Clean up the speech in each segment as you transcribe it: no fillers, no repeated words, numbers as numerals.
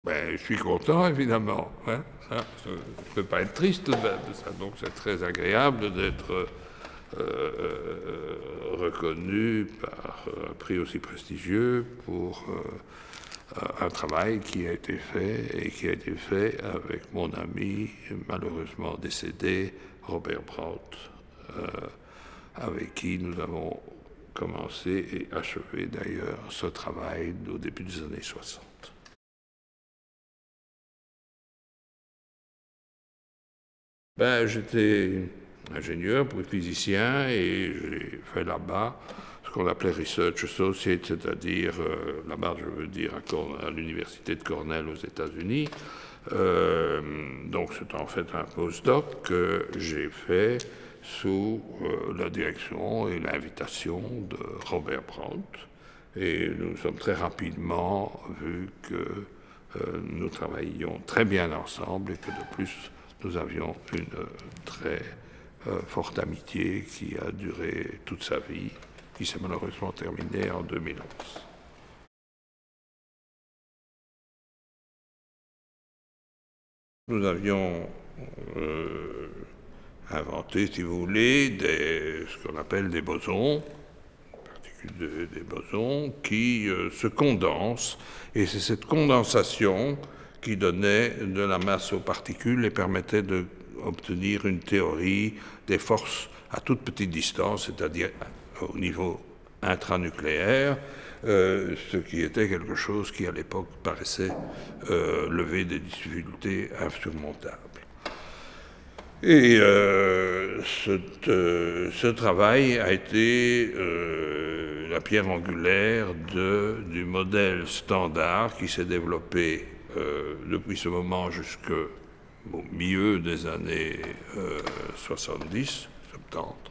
Ben, je suis content, évidemment. Hein, ça, je ne peux pas être triste de même de ça. Donc c'est très agréable d'être reconnu par un prix aussi prestigieux pour un travail qui a été fait et qui a été fait avec mon ami, malheureusement décédé, Robert Brandt, avec qui nous avons commencé et achevé d'ailleurs ce travail au début des années 60. Ben, j'étais ingénieur puis physicien et j'ai fait là-bas ce qu'on appelait Research Associate, c'est-à-dire, là-bas je veux dire à l'université de Cornell aux États-Unis. Donc c'est en fait un postdoc que j'ai fait sous la direction et l'invitation de Robert Brandt. Et nous sommes très rapidement vu que nous travaillions très bien ensemble et que de plus nous avions une très forte amitié qui a duré toute sa vie, qui s'est malheureusement terminée en 2011. Nous avions inventé, si vous voulez, ce qu'on appelle des bosons, des bosons qui se condensent, et c'est cette condensation qui donnait de la masse aux particules et permettait d'obtenir une théorie des forces à toute petite distance, c'est-à-dire au niveau intranucléaire, ce qui était quelque chose qui à l'époque paraissait lever des difficultés insurmontables. Et ce travail a été la pierre angulaire du modèle standard qui s'est développé depuis ce moment jusqu'au milieu des années 70, 70,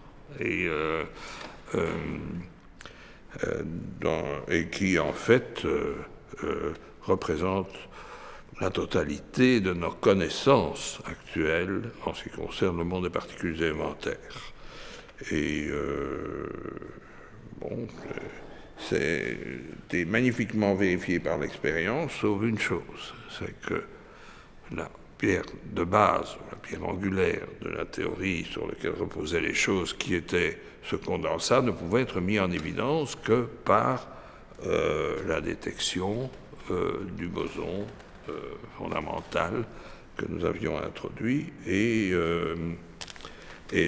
et qui en fait représente la totalité de nos connaissances actuelles en ce qui concerne le monde des particules élémentaires. Et bon, c'est magnifiquement vérifié par l'expérience, sauf une chose, c'est que la pierre de base, la pierre angulaire de la théorie sur laquelle reposaient les choses, qui était ce condensat, ne pouvait être mis en évidence que par la détection du boson fondamental que nous avions introduit, et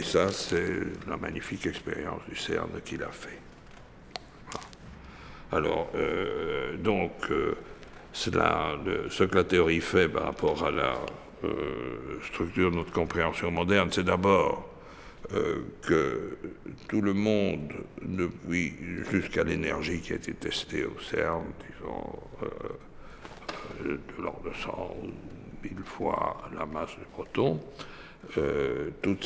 ça, c'est la magnifique expérience du CERN qui l'a fait. Alors, donc, ce que la théorie fait par rapport à la structure de notre compréhension moderne, c'est d'abord que tout le monde, depuis jusqu'à l'énergie qui a été testée au CERN, disons, de l'ordre de 100 000 fois la masse du proton, tout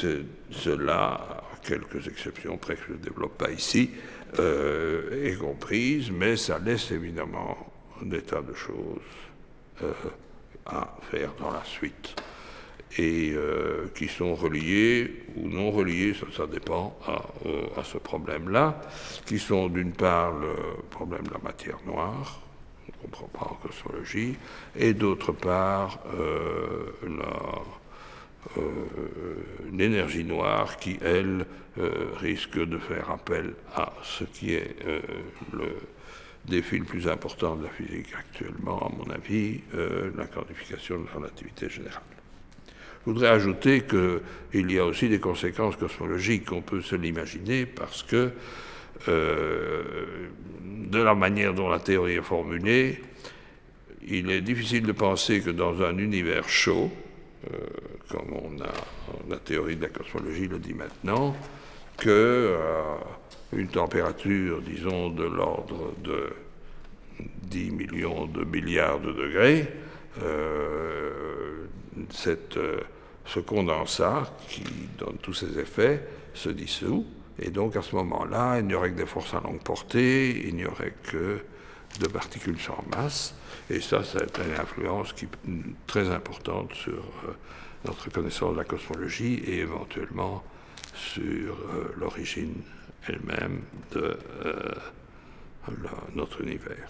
cela, à quelques exceptions près que je ne développe pas ici, est comprise, mais ça laisse évidemment des tas de choses à faire dans la suite, et qui sont reliées ou non reliées, ça dépend à ce problème-là, qui sont d'une part le problème de la matière noire, on ne comprend pas en cosmologie, et d'autre part l'énergie noire qui, elle, risque de faire appel à ce qui est le défi le plus important de la physique actuellement, à mon avis, la quantification de la relativité générale. Je voudrais ajouter qu'il y a aussi des conséquences cosmologiques, on peut se l'imaginer, parce que de la manière dont la théorie est formulée, il est difficile de penser que dans un univers chaud, comme la théorie de la cosmologie le dit maintenant, qu'une température, disons, de l'ordre de 10 millions de milliards de degrés, ce condensat qui donne tous ces effets se dissout, et donc à ce moment-là, il n'y aurait que des forces à longue portée, il n'y aurait que de particules sans masse, et ça a une influence très importante sur notre connaissance de la cosmologie et éventuellement sur l'origine elle-même de notre univers.